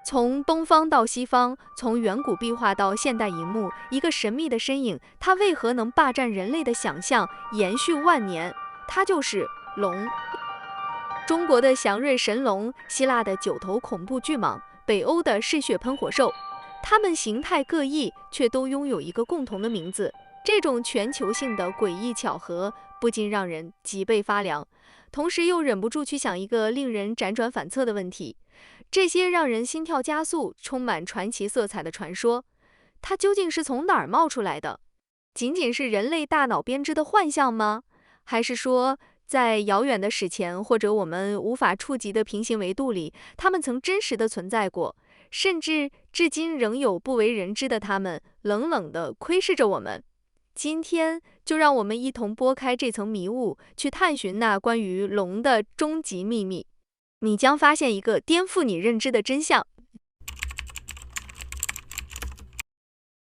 从东方到西方，从远古壁画到现代荧幕，一个神秘的身影，它为何能霸占人类的想象，延续万年？它就是龙。中国的祥瑞神龙，希腊的九头恐怖巨蟒，北欧的嗜血喷火兽，它们形态各异，却都拥有一个共同的名字。这种全球性的诡异巧合，不禁让人脊背发凉，同时又忍不住去想一个令人辗转反侧的问题：这些让人心跳加速、充满传奇色彩的传说，它究竟是从哪儿冒出来的？仅仅是人类大脑编织的幻象吗？还是说，在遥远的史前，或者我们无法触及的平行维度里，它们曾真实的存在过，甚至至今仍有不为人知的它们，冷冷地窥视着我们？今天就让我们一同拨开这层迷雾，去探寻那关于龙的终极秘密。你将发现一个颠覆你认知的真相。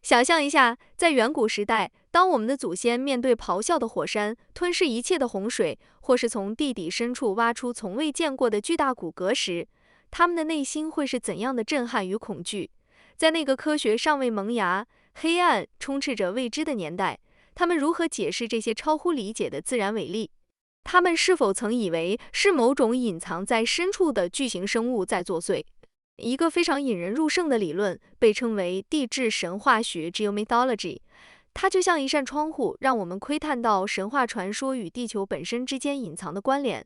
想象一下，在远古时代，当我们的祖先面对咆哮的火山、吞噬一切的洪水，或是从地底深处挖出从未见过的巨大骨骼时，他们的内心会是怎样的震撼与恐惧？在那个科学尚未萌芽、黑暗充斥着未知的年代，他们如何解释这些超乎理解的自然伟力？他们是否曾以为是某种隐藏在深处的巨型生物在作祟？一个非常引人入胜的理论被称为地质神话学 （Geomythology）， 它就像一扇窗户，让我们窥探到神话传说与地球本身之间隐藏的关联。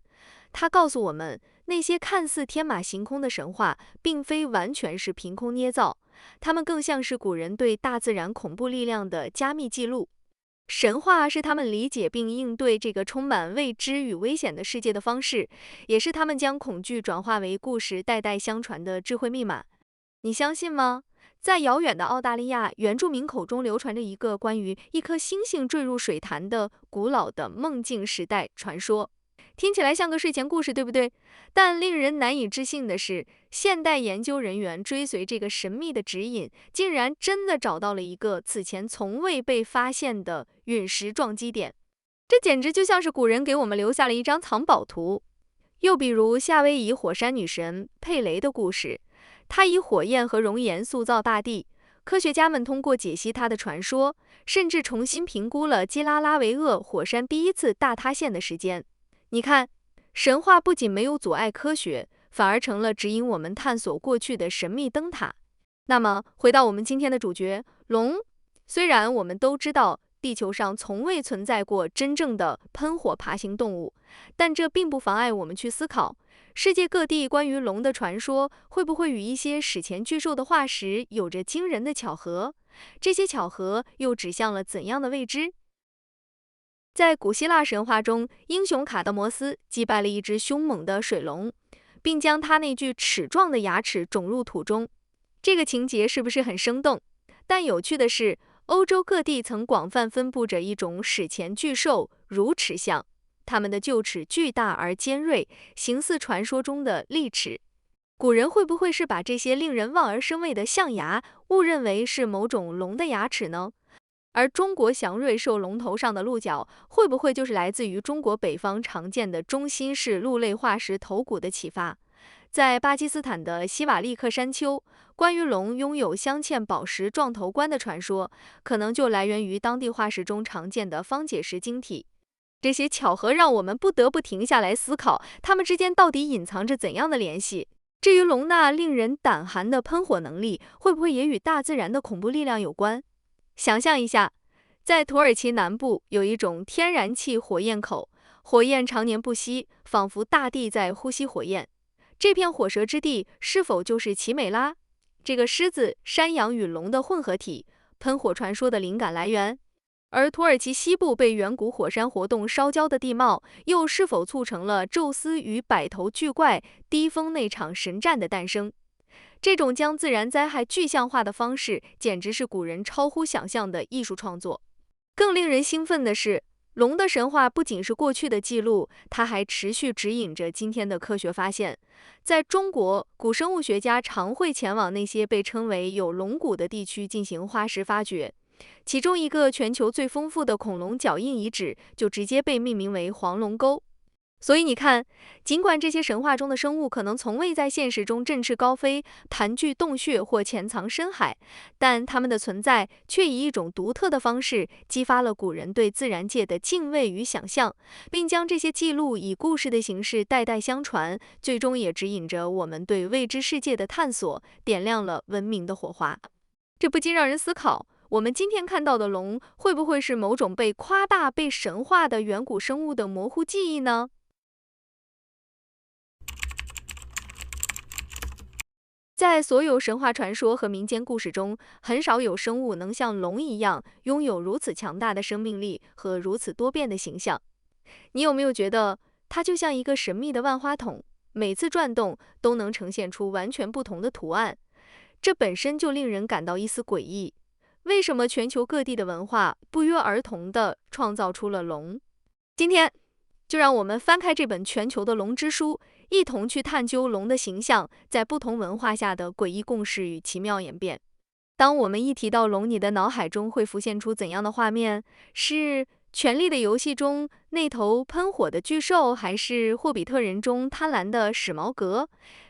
它告诉我们，那些看似天马行空的神话，并非完全是凭空捏造，它们更像是古人对大自然恐怖力量的加密记录。神话是他们理解并应对这个充满未知与危险的世界的方式，也是他们将恐惧转化为故事代代相传的智慧密码。你相信吗？在遥远的澳大利亚，原住民口中流传着一个关于一颗星星坠入水潭的古老的梦境时代传说。听起来像个睡前故事，对不对？但令人难以置信的是，现代研究人员追随这个神秘的指引，竟然真的找到了一个此前从未被发现的陨石撞击点。这简直就像是古人给我们留下了一张藏宝图。又比如夏威夷火山女神佩雷的故事，她以火焰和熔岩塑造大地。科学家们通过解析她的传说，甚至重新评估了基拉拉维厄火山第一次大塌陷的时间。你看，神话不仅没有阻碍科学，反而成了指引我们探索过去的神秘灯塔。那么，回到我们今天的主角龙，虽然我们都知道地球上从未存在过真正的喷火爬行动物，但这并不妨碍我们去思考，世界各地关于龙的传说会不会与一些史前巨兽的化石有着惊人的巧合？这些巧合又指向了怎样的未知？在古希腊神话中，英雄卡德摩斯击败了一只凶猛的水龙，并将他那具齿状的牙齿种入土中。这个情节是不是很生动？但有趣的是，欧洲各地曾广泛分布着一种史前巨兽乳齿象，它们的臼齿巨大而尖锐，形似传说中的利齿。古人会不会是把这些令人望而生畏的象牙误认为是某种龙的牙齿呢？而中国祥瑞兽龙头上的鹿角，会不会就是来自于中国北方常见的中心式鹿类化石头骨的启发？在巴基斯坦的西瓦利克山丘，关于龙拥有镶嵌宝石撞头冠的传说，可能就来源于当地化石中常见的方解石晶体。这些巧合让我们不得不停下来思考，它们之间到底隐藏着怎样的联系？至于龙那令人胆寒的喷火能力，会不会也与大自然的恐怖力量有关？想象一下，在土耳其南部有一种天然气火焰口，火焰常年不息，仿佛大地在呼吸火焰。这片火舌之地是否就是奇美拉，这个狮子、山羊与龙的混合体，喷火传说的灵感来源？而土耳其西部被远古火山活动烧焦的地貌，又是否促成了宙斯与百头巨怪低风那场神战的诞生？这种将自然灾害具象化的方式，简直是古人超乎想象的艺术创作。更令人兴奋的是，龙的神话不仅是过去的记录，它还持续指引着今天的科学发现。在中国，古生物学家常会前往那些被称为有龙骨的地区进行化石发掘。其中一个全球最丰富的恐龙脚印遗址，就直接被命名为黄龙沟。所以你看，尽管这些神话中的生物可能从未在现实中振翅高飞、盘踞洞穴或潜藏深海，但它们的存在却以一种独特的方式激发了古人对自然界的敬畏与想象，并将这些记录以故事的形式代代相传，最终也指引着我们对未知世界的探索，点亮了文明的火花。这不禁让人思考，我们今天看到的龙，会不会是某种被夸大、被神化的远古生物的模糊记忆呢？在所有神话传说和民间故事中，很少有生物能像龙一样拥有如此强大的生命力和如此多变的形象。你有没有觉得它就像一个神秘的万花筒，每次转动都能呈现出完全不同的图案？这本身就令人感到一丝诡异。为什么全球各地的文化不约而同地创造出了龙？今天就让我们翻开这本全球的龙之书，一同去探究龙的形象在不同文化下的诡异共识与奇妙演变。当我们一提到龙，你的脑海中会浮现出怎样的画面？是《权力的游戏》中那头喷火的巨兽，还是《霍比特人》中贪婪的史矛革？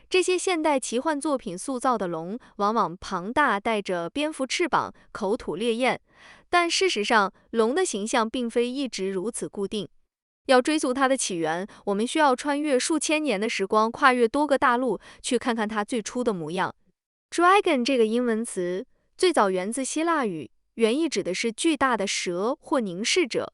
这些现代奇幻作品塑造的龙，往往庞大，带着蝙蝠翅膀，口吐烈焰。但事实上，龙的形象并非一直如此固定。要追溯它的起源，我们需要穿越数千年的时光，跨越多个大陆，去看看它最初的模样。Dragon 这个英文词最早源自希腊语，原意指的是巨大的蛇或凝视者。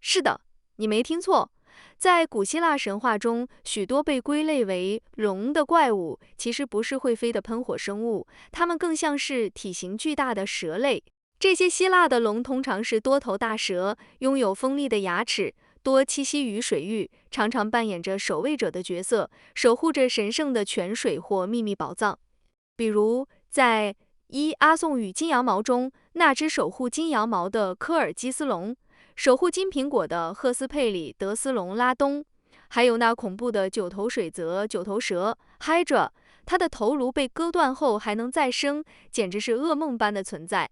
是的，你没听错，在古希腊神话中，许多被归类为龙的怪物，其实不是会飞的喷火生物，它们更像是体型巨大的蛇类。这些希腊的龙通常是多头大蛇，拥有锋利的牙齿，多栖息于水域，常常扮演着守卫者的角色，守护着神圣的泉水或秘密宝藏。比如，在阿宋与金羊毛中，那只守护金羊毛的科尔基斯龙，守护金苹果的赫斯佩里德斯龙拉东，还有那恐怖的九头水泽九头蛇 Hydra， 它的头颅被割断后还能再生，简直是噩梦般的存在。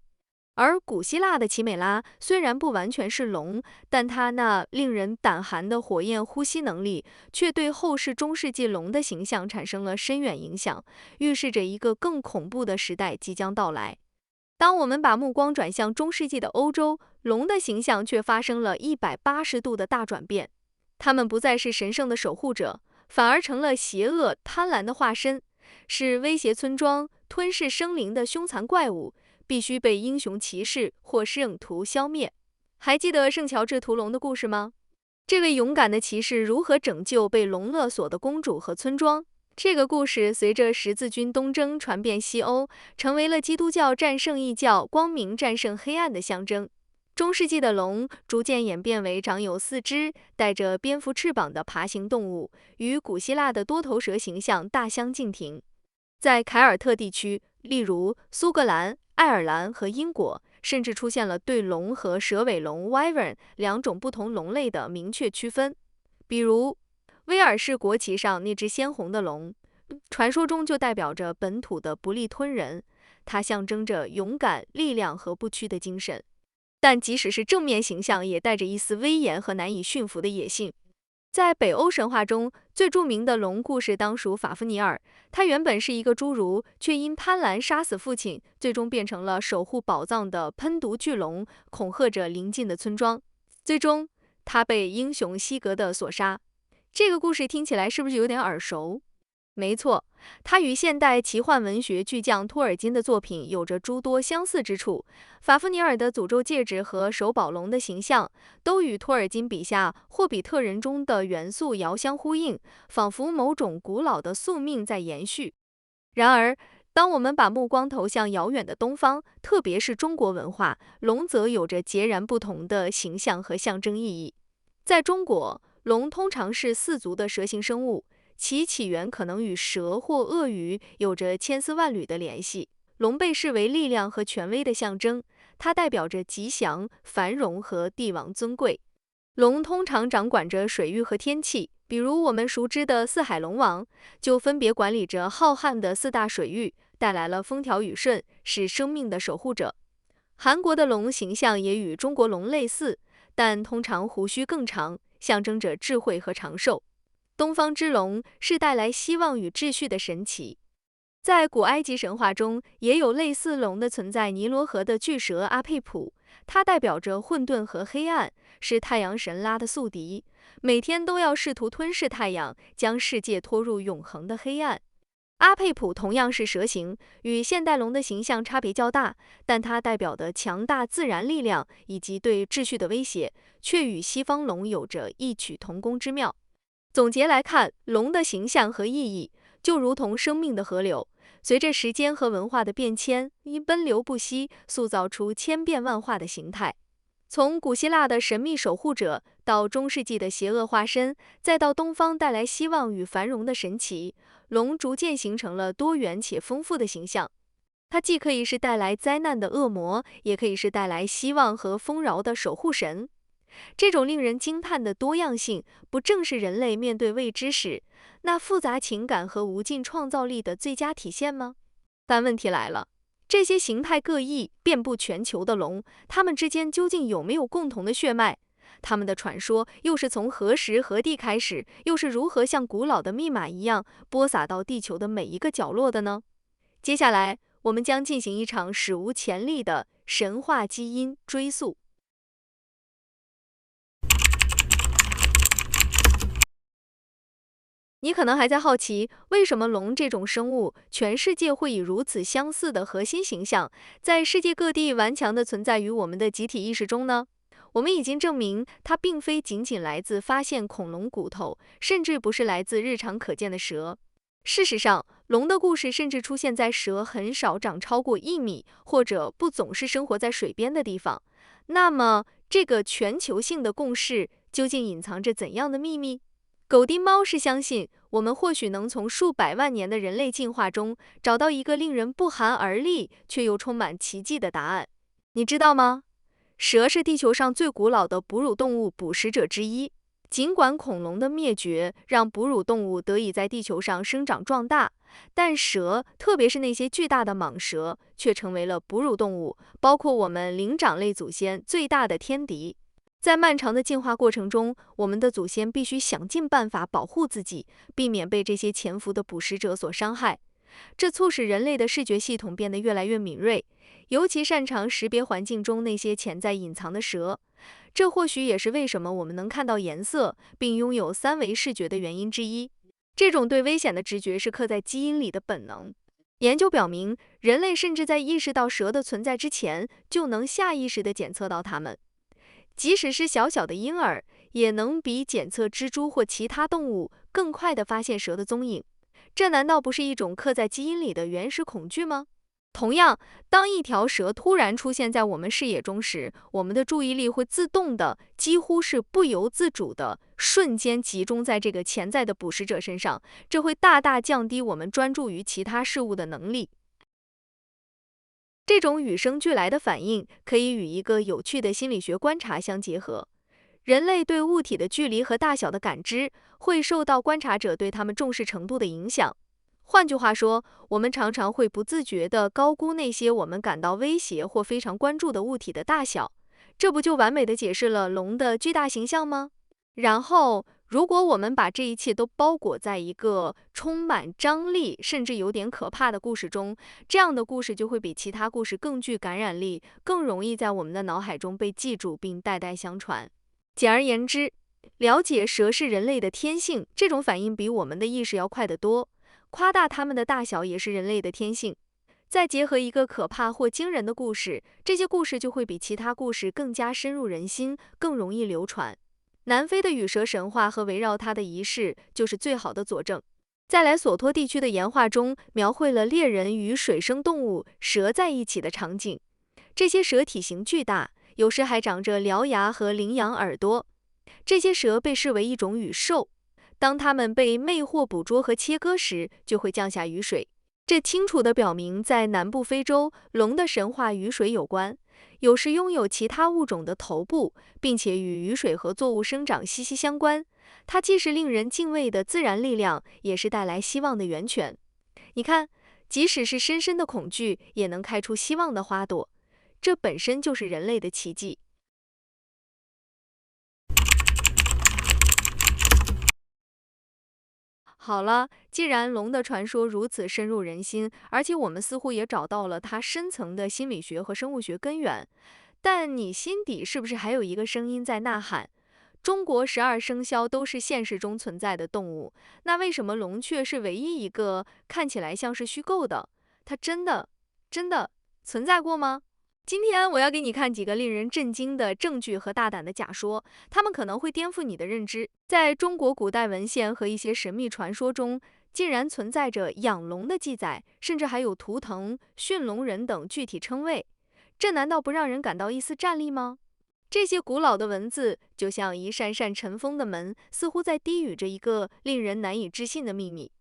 而古希腊的奇美拉虽然不完全是龙，但它那令人胆寒的火焰呼吸能力，却对后世中世纪龙的形象产生了深远影响，预示着一个更恐怖的时代即将到来。当我们把目光转向中世纪的欧洲，龙的形象却发生了180度的大转变。它们不再是神圣的守护者，反而成了邪恶贪婪的化身，是威胁村庄、吞噬生灵的凶残怪物，必须被英雄骑士或圣徒消灭。还记得圣乔治屠龙的故事吗？这位勇敢的骑士如何拯救被龙勒索的公主和村庄？这个故事随着十字军东征传遍西欧，成为了基督教战胜异教、光明战胜黑暗的象征。中世纪的龙逐渐演变为长有4肢、带着蝙蝠翅膀的爬行动物，与古希腊的多头蛇形象大相径庭。在凯尔特地区，例如苏格兰、爱尔兰和英国，甚至出现了对龙和蛇尾龙 Wyvern 两种不同龙类的明确区分。比如，威尔士国旗上那只鲜红的龙，传说中就代表着本土的不利吞人，它象征着勇敢、力量和不屈的精神。但即使是正面形象，也带着一丝威严和难以驯服的野性。在北欧神话中，最著名的龙故事当属法夫尼尔。他原本是一个侏儒，却因贪婪杀死父亲，最终变成了守护宝藏的喷毒巨龙，恐吓着邻近的村庄。最终，他被英雄西格的所杀。这个故事听起来是不是有点耳熟？没错，它与现代奇幻文学巨匠托尔金的作品有着诸多相似之处。法夫尼尔的诅咒戒指和守宝龙的形象，都与托尔金笔下《霍比特人》中的元素遥相呼应，仿佛某种古老的宿命在延续。然而，当我们把目光投向遥远的东方，特别是中国文化，龙则有着截然不同的形象和象征意义。在中国，龙通常是4足的蛇形生物，其起源可能与蛇或鳄鱼有着千丝万缕的联系。龙被视为力量和权威的象征，它代表着吉祥、繁荣和帝王尊贵。龙通常掌管着水域和天气，比如我们熟知的4海龙王，就分别管理着浩瀚的4大水域，带来了风调雨顺，是生命的守护者。韩国的龙形象也与中国龙类似，但通常胡须更长，象征着智慧和长寿。东方之龙是带来希望与秩序的神奇。在古埃及神话中，也有类似龙的存在——尼罗河的巨蛇阿佩普，它代表着混沌和黑暗，是太阳神拉的宿敌，每天都要试图吞噬太阳，将世界拖入永恒的黑暗。阿佩普同样是蛇形，与现代龙的形象差别较大，但它代表的强大自然力量以及对秩序的威胁，却与西方龙有着异曲同工之妙。总结来看，龙的形象和意义就如同生命的河流，随着时间和文化的变迁，奔流不息，塑造出千变万化的形态。从古希腊的神秘守护者，到中世纪的邪恶化身，再到东方带来希望与繁荣的神奇，龙逐渐形成了多元且丰富的形象。它既可以是带来灾难的恶魔，也可以是带来希望和丰饶的守护神。这种令人惊叹的多样性，不正是人类面对未知时那复杂情感和无尽创造力的最佳体现吗？但问题来了，这些形态各异、遍布全球的龙，它们之间究竟有没有共同的血脉？它们的传说又是从何时何地开始，又是如何像古老的密码一样播撒到地球的每一个角落的呢？接下来，我们将进行一场史无前例的神话基因追溯。你可能还在好奇，为什么龙这种生物，全世界会以如此相似的核心形象，在世界各地顽强地存在于我们的集体意识中呢？我们已经证明，它并非仅仅来自发现恐龙骨头，甚至不是来自日常可见的蛇。事实上，龙的故事甚至出现在蛇很少长超过1米，或者不总是生活在水边的地方。那么，这个全球性的共识究竟隐藏着怎样的秘密？狗丁猫是相信，我们或许能从数百万年的人类进化中，找到一个令人不寒而栗却又充满奇迹的答案。你知道吗？蛇是地球上最古老的哺乳动物捕食者之一。尽管恐龙的灭绝让哺乳动物得以在地球上生长壮大，但蛇，特别是那些巨大的蟒蛇，却成为了哺乳动物，包括我们灵长类祖先最大的天敌。在漫长的进化过程中，我们的祖先必须想尽办法保护自己，避免被这些潜伏的捕食者所伤害。这促使人类的视觉系统变得越来越敏锐，尤其擅长识别环境中那些潜在隐藏的蛇。这或许也是为什么我们能看到颜色，并拥有3维视觉的原因之一。这种对危险的直觉是刻在基因里的本能。研究表明，人类甚至在意识到蛇的存在之前，就能下意识地检测到它们。即使是小小的婴儿，也能比检测蜘蛛或其他动物更快地发现蛇的踪影。这难道不是一种刻在基因里的原始恐惧吗？同样，当一条蛇突然出现在我们视野中时，我们的注意力会自动的，几乎是不由自主的，瞬间集中在这个潜在的捕食者身上，这会大大降低我们专注于其他事物的能力。这种与生俱来的反应可以与一个有趣的心理学观察相结合。人类对物体的距离和大小的感知会受到观察者对它们重视程度的影响。换句话说，我们常常会不自觉地高估那些我们感到威胁或非常关注的物体的大小。这不就完美地解释了龙的巨大形象吗？然后，如果我们把这一切都包裹在一个充满张力，甚至有点可怕的故事中，这样的故事就会比其他故事更具感染力，更容易在我们的脑海中被记住并代代相传。简而言之，了解蛇是人类的天性，这种反应比我们的意识要快得多。夸大它们的大小也是人类的天性。再结合一个可怕或惊人的故事，这些故事就会比其他故事更加深入人心，更容易流传。南非的羽蛇神话和围绕它的仪式就是最好的佐证。在莱索托地区的岩画中，描绘了猎人与水生动物蛇在一起的场景。这些蛇体型巨大，有时还长着獠牙和羚羊耳朵。这些蛇被视为一种雨兽，当它们被魅惑捕捉和切割时，就会降下雨水。这清楚地表明，在南部非洲，龙的神话与水有关，有时拥有其他物种的头部，并且与雨水和作物生长息息相关。它既是令人敬畏的自然力量，也是带来希望的源泉。你看，即使是深深的恐惧，也能开出希望的花朵。这本身就是人类的奇迹。好了，既然龙的传说如此深入人心，而且我们似乎也找到了它深层的心理学和生物学根源，但你心底是不是还有一个声音在呐喊？中国12生肖都是现实中存在的动物，那为什么龙却是唯一一个看起来像是虚构的？它真的存在过吗？今天我要给你看几个令人震惊的证据和大胆的假说，它们可能会颠覆你的认知。在中国古代文献和一些神秘传说中，竟然存在着养龙的记载，甚至还有图腾、驯龙人等具体称谓。这难道不让人感到一丝战栗吗？这些古老的文字就像一扇扇尘封的门，似乎在低语着一个令人难以置信的秘密。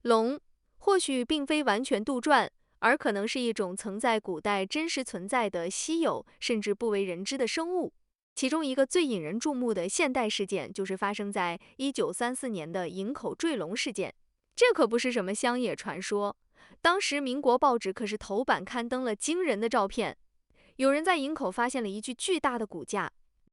龙或许并非完全杜撰，而可能是一种曾在古代真实存在的稀有甚至不为人知的生物。其中一个最引人注目的现代事件，就是发生在1934年的营口坠龙事件。这可不是什么乡野传说，当时民国报纸可是头版刊登了惊人的照片。有人在营口发现了一具巨大的骨架，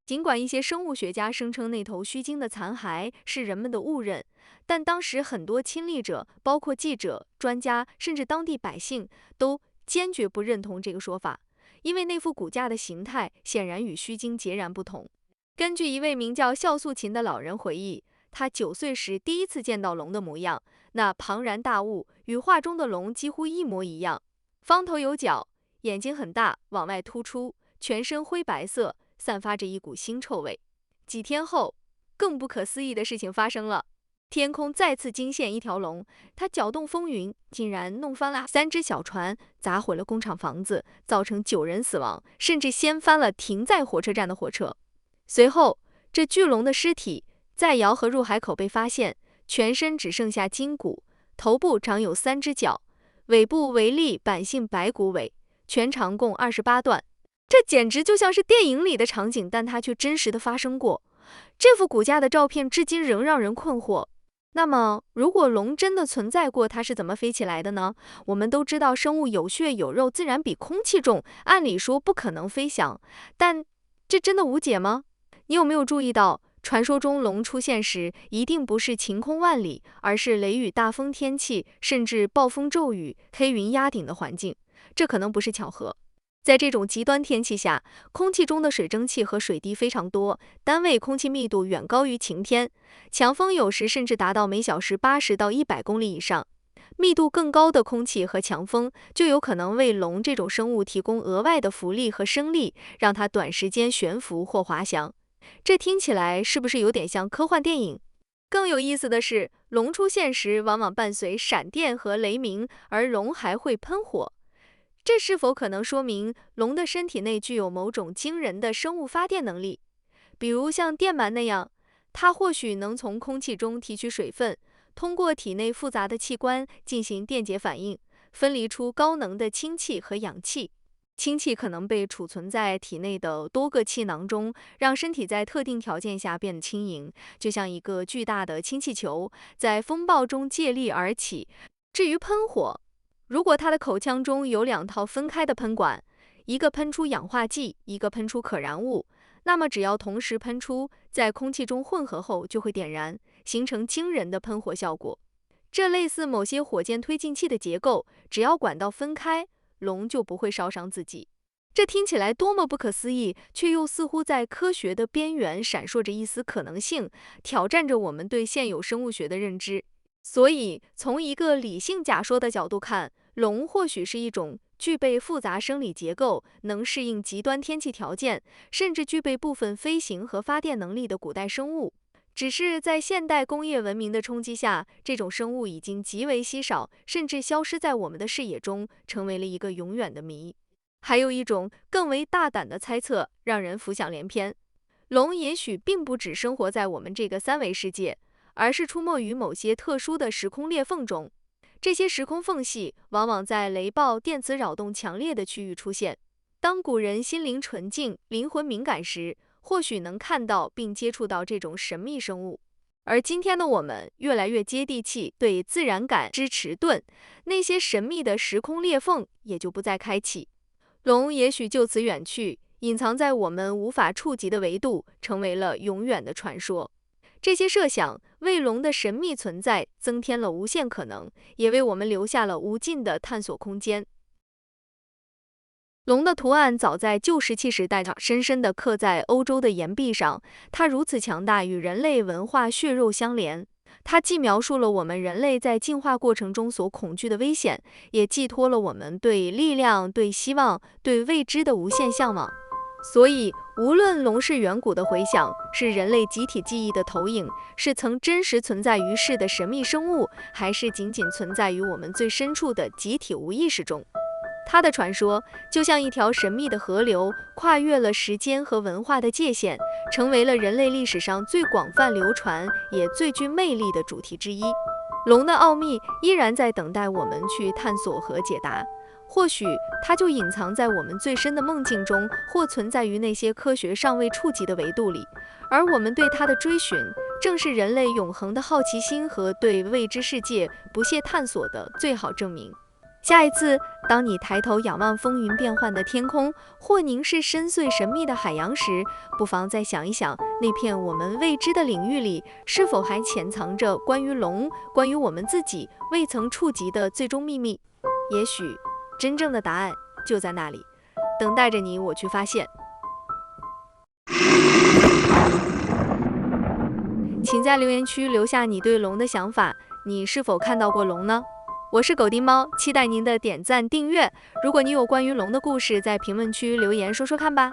尽管一些生物学家声称那头须鲸的残骸是人们的误认，但当时很多亲历者，包括记者、专家，甚至当地百姓，都坚决不认同这个说法，因为那副骨架的形态显然与须鲸截然不同。根据一位名叫肖素琴的老人回忆，他9岁时第一次见到龙的模样，那庞然大物与画中的龙几乎一模一样，方头有角，眼睛很大，往外突出，全身灰白色，散发着一股腥臭味。几天后，更不可思议的事情发生了，天空再次惊现一条龙，它搅动风云，竟然弄翻了3只小船，砸毁了工厂房子，造成9人死亡，甚至掀翻了停在火车站的火车。随后，这巨龙的尸体在瑶河入海口被发现，全身只剩下筋骨，头部长有3只脚，尾部为立板性白骨尾，全长共28段。这简直就像是电影里的场景，但它却真实的发生过。这幅骨架的照片至今仍让人困惑。那么，如果龙真的存在过，它是怎么飞起来的呢？我们都知道生物有血有肉，自然比空气重，按理说不可能飞翔，但这真的无解吗？你有没有注意到，传说中龙出现时一定不是晴空万里，而是雷雨大风天气，甚至暴风骤雨、黑云压顶的环境？这可能不是巧合。在这种极端天气下，空气中的水蒸气和水滴非常多，单位空气密度远高于晴天，强风有时甚至达到每小时80到100公里以上。密度更高的空气和强风就有可能为龙这种生物提供额外的浮力和升力，让它短时间悬浮或滑翔。这听起来是不是有点像科幻电影？更有意思的是，龙出现时往往伴随闪电和雷鸣，而龙还会喷火。这是否可能说明龙的身体内具有某种惊人的生物发电能力？比如像电鳗那样，它或许能从空气中提取水分，通过体内复杂的器官进行电解反应，分离出高能的氢气和氧气。氢气可能被储存在体内的多个气囊中，让身体在特定条件下变得轻盈，就像一个巨大的氢气球，在风暴中借力而起。至于喷火，如果它的口腔中有2套分开的喷管，一个喷出氧化剂，一个喷出可燃物，那么只要同时喷出，在空气中混合后就会点燃，形成惊人的喷火效果。这类似某些火箭推进器的结构，只要管道分开，龙就不会烧伤自己。这听起来多么不可思议，却又似乎在科学的边缘闪烁着一丝可能性，挑战着我们对现有生物学的认知。所以，从一个理性假说的角度看，龙或许是一种具备复杂生理结构，能适应极端天气条件，甚至具备部分飞行和发电能力的古代生物。只是在现代工业文明的冲击下，这种生物已经极为稀少，甚至消失在我们的视野中，成为了一个永远的谜。还有一种更为大胆的猜测，让人浮想联翩：龙也许并不只生活在我们这个3维世界，而是出没于某些特殊的时空裂缝中。这些时空缝隙往往在雷暴、电磁扰动强烈的区域出现。当古人心灵纯净、灵魂敏感时，或许能看到并接触到这种神秘生物。而今天的我们越来越接地气，对自然感知迟钝，那些神秘的时空裂缝也就不再开启。龙也许就此远去，隐藏在我们无法触及的维度，成为了永远的传说。这些设想为龙的神秘存在增添了无限可能，也为我们留下了无尽的探索空间。龙的图案早在旧石器时代上深深地刻在欧洲的岩壁上，它如此强大，与人类文化血肉相连。它既描述了我们人类在进化过程中所恐惧的危险，也寄托了我们对力量、对希望、对未知的无限向往。所以，无论龙是远古的回响，是人类集体记忆的投影，是曾真实存在于世的神秘生物，还是仅仅存在于我们最深处的集体无意识中，它的传说就像一条神秘的河流，跨越了时间和文化的界限，成为了人类历史上最广泛流传也最具魅力的主题之一。龙的奥秘依然在等待我们去探索和解答，或许它就隐藏在我们最深的梦境中，或存在于那些科学尚未触及的维度里，而我们对它的追寻，正是人类永恒的好奇心和对未知世界不懈探索的最好证明。下一次，当你抬头仰望风云变幻的天空，或凝视深邃神秘的海洋时，不妨再想一想，那片我们未知的领域里，是否还潜藏着关于龙、关于我们自己未曾触及的最终秘密？也许，真正的答案就在那里，等待着你我去发现。请在留言区留下你对龙的想法，你是否看到过龙呢？我是狗丁猫，期待您的点赞订阅。如果你有关于龙的故事，在评论区留言说说看吧。